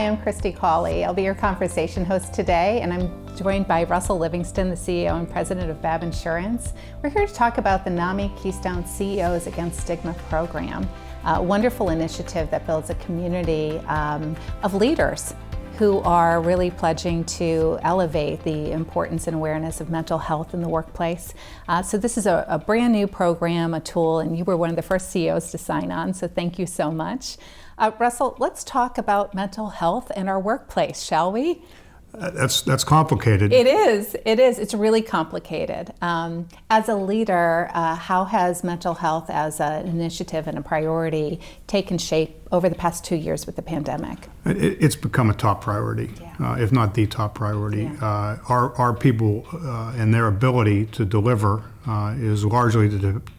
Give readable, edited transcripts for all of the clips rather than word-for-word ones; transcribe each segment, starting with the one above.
Hi, I'm Christie Cawley. I'll be your conversation host today, and I'm joined by Russell Livingston, the CEO and President of Babb Insurance. We're here to talk about the NAMI Keystone CEOs Against Stigma program, a wonderful initiative that builds a community of leaders who are really pledging to elevate the importance and awareness of mental health in the workplace. So this is a brand new program, a tool, and you were one of the first CEOs to sign on, so thank you so much. Russell, let's talk about mental health in our workplace, shall we? That's complicated. It is. It's really complicated. As a leader, how has mental health as an initiative and a priority taken shape over the past 2 years with the pandemic? It's become a top priority, if not the top priority. Yeah. Our people and their ability to deliver is largely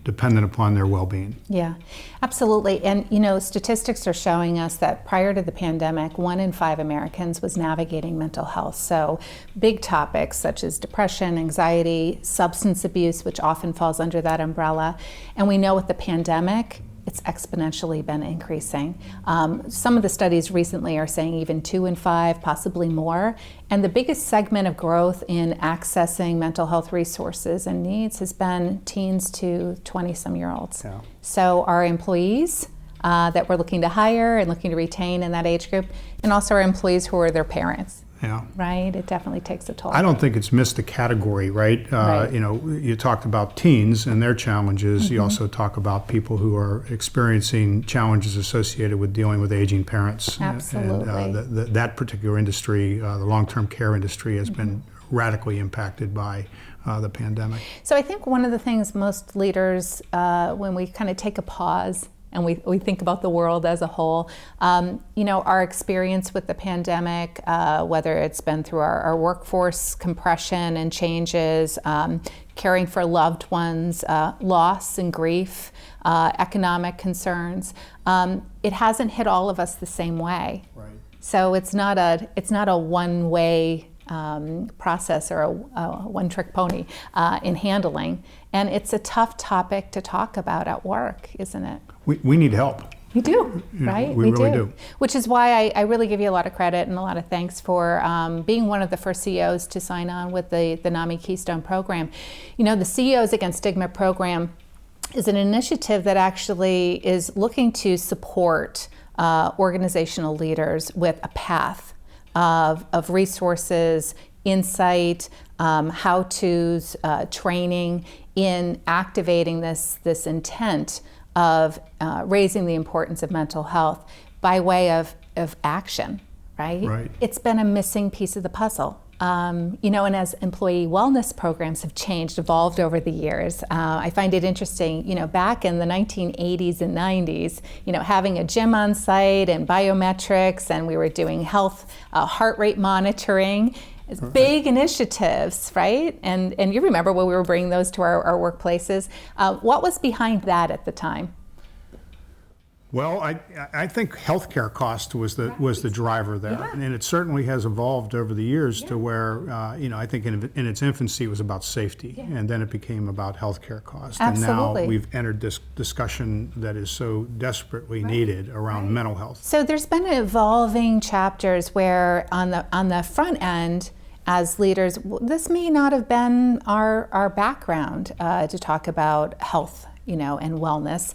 dependent upon their well-being. Yeah, absolutely. And you know, statistics are showing us that prior to the pandemic, 1 in 5 Americans was navigating mental health. So big topics such as depression, anxiety, substance abuse, which often falls under that umbrella. And we know with the pandemic, it's exponentially been increasing. Some of the studies recently are saying even 2 in 5, possibly more. And the biggest segment of growth in accessing mental health resources and needs has been teens to 20-some-year-olds. Yeah. So our employees that we're looking to hire and looking to retain in that age group, and also our employees who are their parents. Yeah. Right? It definitely takes a toll. I don't think it's missed a category, right? Right. You know, you talked about teens and their challenges. You also talk about people who are experiencing challenges associated with dealing with aging parents. Absolutely. And that particular industry, the long-term care industry, has been radically impacted by the pandemic. So I think one of the things most leaders, when we kind of take a pause and we think about the world as a whole, you know, our experience with the pandemic, whether it's been through our workforce compression and changes, caring for loved ones, loss and grief, economic concerns, it hasn't hit all of us the same way. Right. So it's not a one-way process or a one-trick pony in handling. And it's a tough topic to talk about at work, isn't it? We need help. We do, right? We really do. Which is why I really give you a lot of credit and a lot of thanks for being one of the first CEOs to sign on with the NAMI Keystone program. You know, the CEOs Against Stigma program is an initiative that actually is looking to support organizational leaders with a path of resources, insight, how-tos, training in activating this intent of raising the importance of mental health by way of action, right? Right. It's been a missing piece of the puzzle. You know, and as employee wellness programs have changed, evolved over the years, I find it interesting, you know, back in the 1980s and 90s, you know, having a gym on site and biometrics, and we were doing health, heart rate monitoring, big initiatives, right? And you remember when we were bringing those to our workplaces. What was behind that at the time? Well, I think healthcare cost was the driver there, Yeah. and it certainly has evolved over the years to where you know, I think in its infancy it was about safety, and then it became about healthcare cost. Absolutely. And now we've entered this discussion that is so desperately needed around mental health. So there's been evolving chapters where on the front end, as leaders, this may not have been our background to talk about health, you know, and wellness.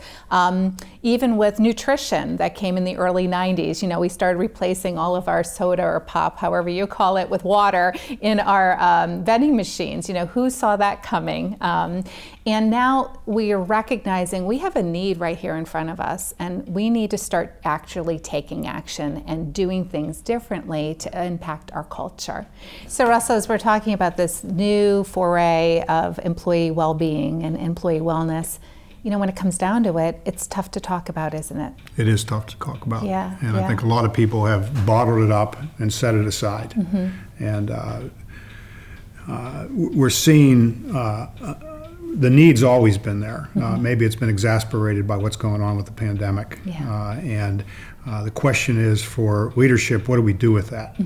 Even with nutrition that came in the early 90s, you know, we started replacing all of our soda or pop, however you call it, with water in our vending machines. You know, who saw that coming? And now we are recognizing we have a need right here in front of us, and we need to start actually taking action and doing things differently to impact our culture. So Russell, as we're talking about this new foray of employee well-being and employee wellness, you know, when it comes down to it, it's tough to talk about, isn't it? It is tough to talk about. Yeah. And I think a lot of people have bottled it up and set it aside. And we're seeing the need's always been there. Maybe it's been exacerbated by what's going on with the pandemic. And the question is, for leadership, what do we do with that?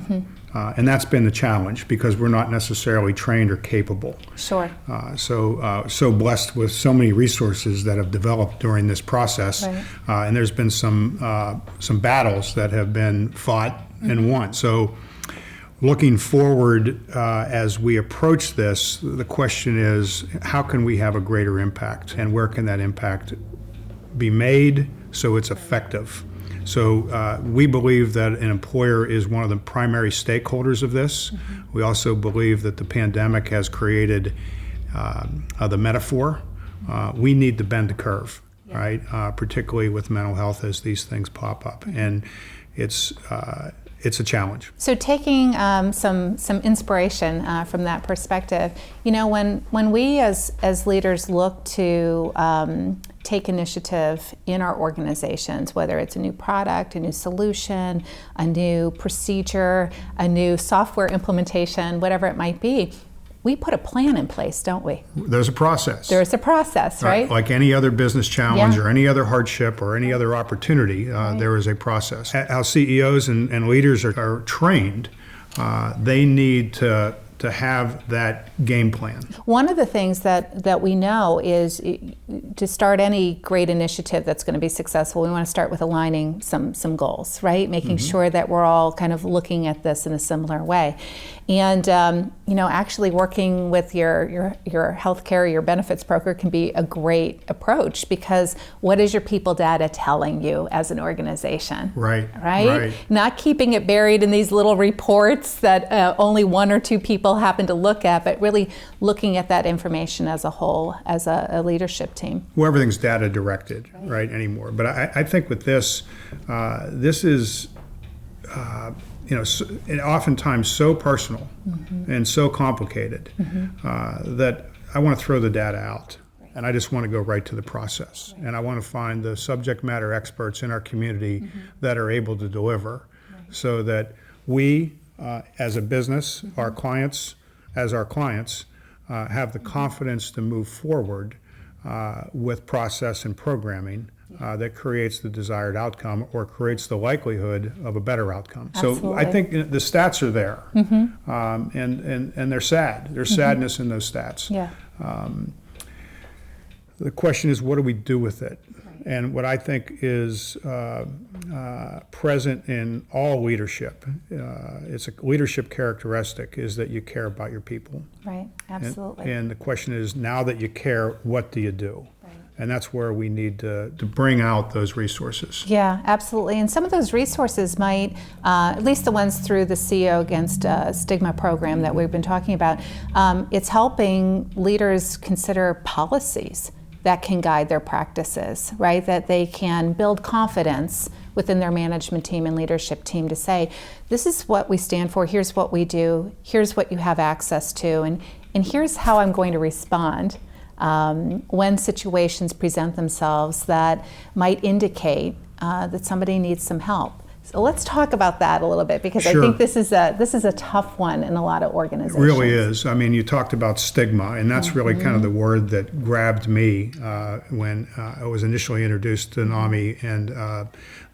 And that's been the challenge, because we're not necessarily trained or capable. Sure. So blessed with so many resources that have developed during this process. Right. And there's been some battles that have been fought and want. So looking forward as we approach this, the question is, how can we have a greater impact, and where can that impact be made so it's effective? So we believe that an employer is one of the primary stakeholders of this. We also believe that the pandemic has created the metaphor. We need to bend the curve, right? Particularly with mental health as these things pop up. And it's a challenge. So taking some inspiration from that perspective, you know, when we as leaders look to take initiative in our organizations, whether it's a new product, a new solution, a new procedure, a new software implementation, whatever it might be, we put a plan in place, don't we? There's a process. There's a process, right? Like any other business challenge or any other hardship or any other opportunity, there is a process. How CEOs and leaders are trained, they need to have that game plan. One of the things that we know is to start any great initiative that's going to be successful, we want to start with aligning some goals, right? Making sure that we're all kind of looking at this in a similar way. And you know, actually working with your healthcare, your benefits broker can be a great approach, because what is your people data telling you as an organization? Right? Not keeping it buried in these little reports that only one or two people happen to look at, but really looking at that information as a whole, as a leadership team. Well, everything's data directed, right, anymore. But I think with this, this is, you know, oftentimes so personal and so complicated that I want to throw the data out. And I just want to go right to the process. And I want to find the subject matter experts in our community that are able to deliver, so that we, as a business, our clients, as our clients, have the confidence to move forward with process and programming that creates the desired outcome or creates the likelihood of a better outcome. Absolutely. So I think the stats are there, and they're sad. There's sadness in those stats. Yeah. The question is, what do we do with it? And what I think is present in all leadership, it's a leadership characteristic, is that you care about your people. Right, absolutely. And the question is, now that you care, what do you do? And that's where we need to bring out those resources. Yeah, absolutely. And some of those resources might, at least the ones through the CEO Against Stigma program that we've been talking about, it's helping leaders consider policies that can guide their practices, right? That they can build confidence within their management team and leadership team to say, this is what we stand for, here's what we do, here's what you have access to, and here's how I'm going to respond when situations present themselves that might indicate that somebody needs some help. So let's talk about that a little bit, because I think this is a tough one in a lot of organizations. It really is. I mean, you talked about stigma, and that's really kind of the word that grabbed me when I was initially introduced to NAMI and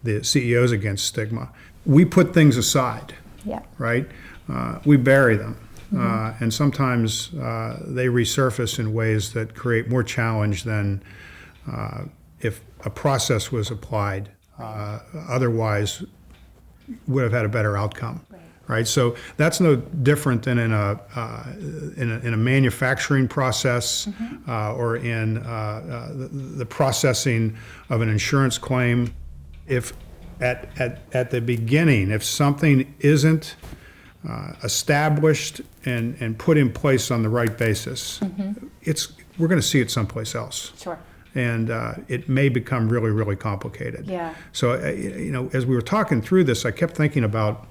the CEOs Against Stigma. We put things aside, right? We bury them. And sometimes they resurface in ways that create more challenge than if a process was applied. Otherwise, would have had a better outcome, right? So that's no different than in a manufacturing process or in the processing of an insurance claim. If at the beginning, if something isn't established and put in place on the right basis, we're going to see it someplace else. Sure. And it may become really, really complicated. Yeah. So, you know, as we were talking through this, I kept thinking about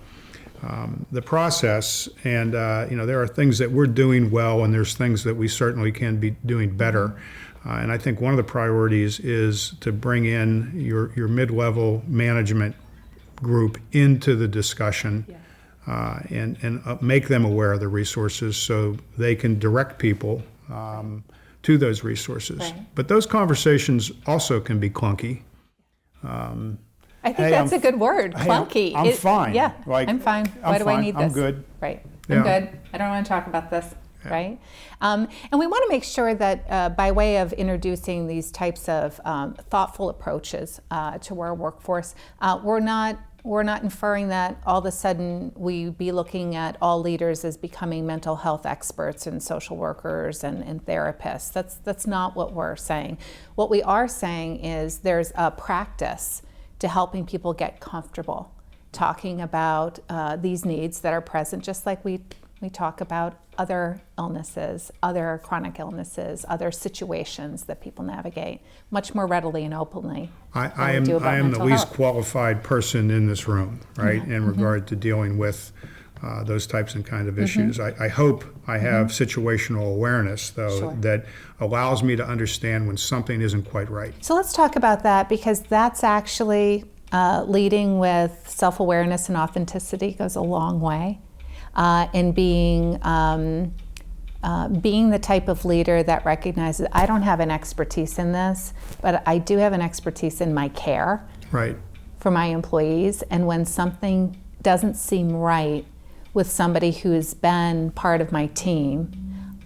the process, and you know, there are things that we're doing well, and there's things that we certainly can be doing better. And I think one of the priorities is to bring in your mid-level management group into the discussion. And make them aware of the resources so they can direct people to those resources. But those conversations also can be clunky. I think that's a good word, clunky. I'm fine. Yeah, like, I'm fine. Why do I need this? I'm good. Right, I'm good. I don't want to talk about this. Right? And we want to make sure that by way of introducing these types of thoughtful approaches to our workforce, we're not we're not inferring that all of a sudden we be looking at all leaders as becoming mental health experts and social workers and therapists. That's not what we're saying. What we are saying is there's a practice to helping people get comfortable talking about these needs that are present, just like we talk about other illnesses, other chronic illnesses, other situations that people navigate much more readily and openly. I am the least qualified person in this room, right, in regard to dealing with those types and kind of issues. I hope I have situational awareness, though, that allows me to understand when something isn't quite right. So let's talk about that, because that's actually leading with self-awareness and authenticity goes a long way. And being the type of leader that recognizes I don't have an expertise in this, but I do have an expertise in my care for my employees. And when something doesn't seem right with somebody who has been part of my team,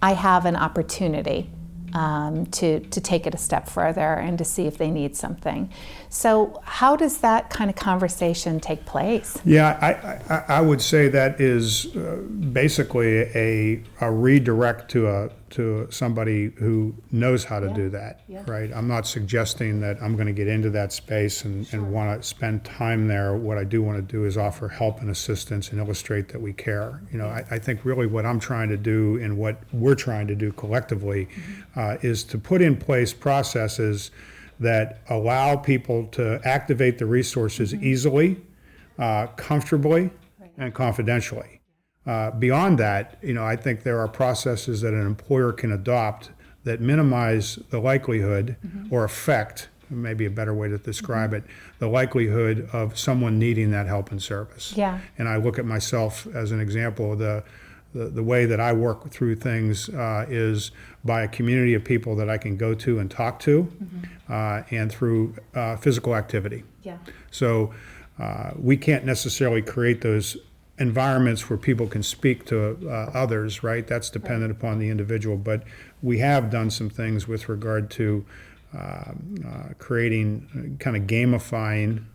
I have an opportunity to take it a step further and to see if they need something. So how does that kind of conversation take place? Yeah, I would say that is basically a redirect to somebody who knows how to do that, right? I'm not suggesting that I'm going to get into that space and want to spend time there. What I do want to do is offer help and assistance and illustrate that we care. You know, I think really what I'm trying to do and what we're trying to do collectively is to put in place processes that allow people to activate the resources easily, comfortably, and confidentially. Beyond that, you know, I think there are processes that an employer can adopt that minimize the likelihood or affect, maybe a better way to describe it, the likelihood of someone needing that help and service. Yeah. And I look at myself as an example. The way that I work through things is by a community of people that I can go to and talk to, and through physical activity. Yeah. So we can't necessarily create those environments where people can speak to others, right? That's dependent upon the individual. But we have done some things with regard to creating, kind of gamifying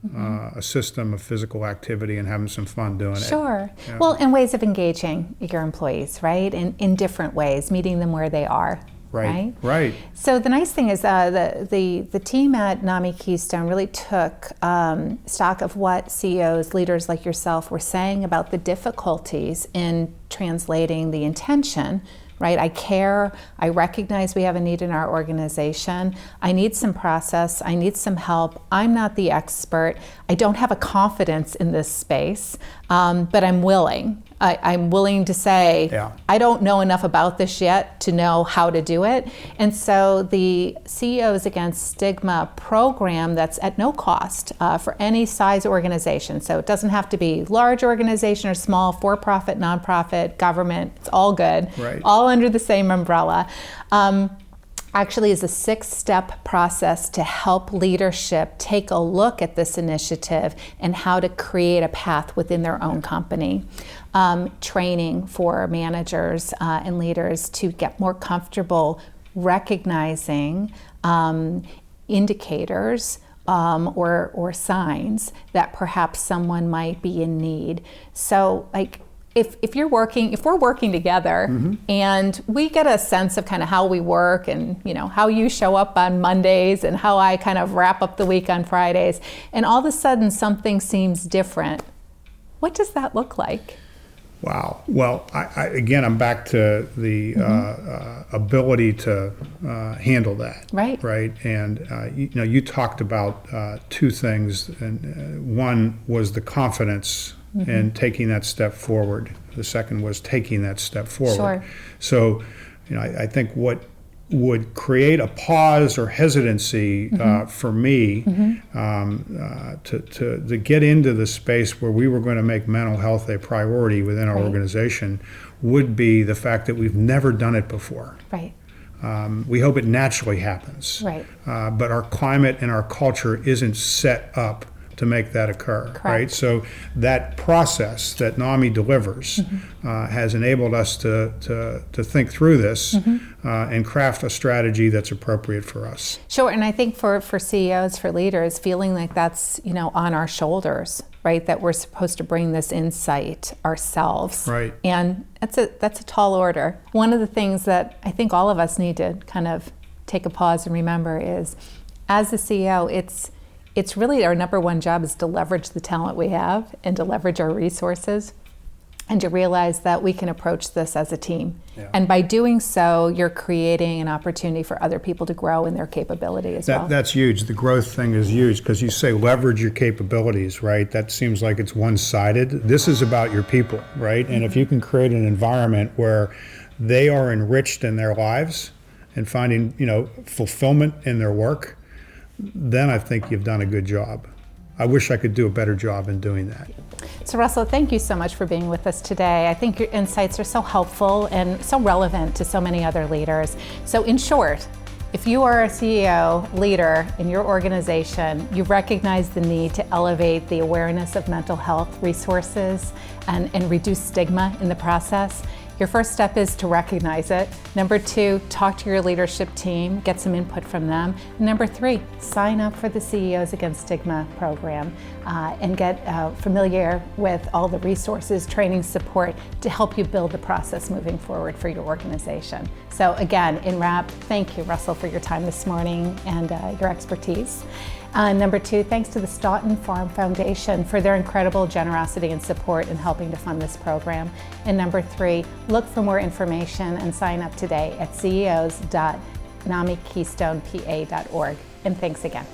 a system of physical activity and having some fun doing it. Sure. Yeah. Well, and ways of engaging your employees, right? In different ways, meeting them where they are. Right. So the nice thing is the team at NAMI Keystone really took stock of what CEOs, leaders like yourself were saying about the difficulties in translating the intention. Right, I care, I recognize we have a need in our organization, I need some process, I need some help, I'm not the expert, I don't have a confidence in this space, but I'm willing. I'm willing to say, I don't know enough about this yet to know how to do it. And so the CEOs Against Stigma program that's at no cost for any size organization. So it doesn't have to be large organization or small, for-profit, nonprofit, government, it's all good, all under the same umbrella. Actually is a 6-step process to help leadership take a look at this initiative and how to create a path within their own company. Training for managers and leaders to get more comfortable recognizing indicators or signs that perhaps someone might be in need. So like, if we're working together and we get a sense of kind of how we work and, you know, how you show up on Mondays and how I kind of wrap up the week on Fridays, and all of a sudden something seems different, what does that look like? Wow. Well, I'm back to the ability to handle that. Right. And you talked about two things, and one was the confidence and taking that step forward. The second was taking that step forward. So, I think what would create a pause or hesitancy for me to get into the space where we were going to make mental health a priority within our organization would be the fact that we've never done it before. We hope it naturally happens. But our climate and our culture isn't set up to make that occur, Correct. right? So that process that NAMI delivers has enabled us to think through this and craft a strategy that's appropriate for us. Sure, and I think for CEOs, for leaders, feeling like that's, on our shoulders, right? That we're supposed to bring this insight ourselves. Right. And that's a tall order. One of the things that I think all of us need to kind of take a pause and remember is, as the CEO, it's really our number one job is to leverage the talent we have and to leverage our resources and to realize that we can approach this as a team. Yeah. And by doing so, you're creating an opportunity for other people to grow in their capability as well. That's huge. The growth thing is huge because you say leverage your capabilities, right? That seems like it's one-sided. This is about your people, right? And if you can create an environment where they are enriched in their lives and finding, fulfillment in their work, then I think you've done a good job. I wish I could do a better job in doing that. So Russell, thank you so much for being with us today. I think your insights are so helpful and so relevant to so many other leaders. So in short, if you are a CEO, leader in your organization, you recognize the need to elevate the awareness of mental health resources and reduce stigma in the process. Your first step is to recognize it. Number 2, talk to your leadership team, get some input from them. And number 3, sign up for the CEOs Against Stigma program and get familiar with all the resources, training, support to help you build the process moving forward for your organization. So again, in wrap, thank you, Russell, for your time this morning and your expertise. Number 2, thanks to the Stoughton Farm Foundation for their incredible generosity and support in helping to fund this program. And number 3, look for more information and sign up today at ceos.namikeystonepa.org. And thanks again.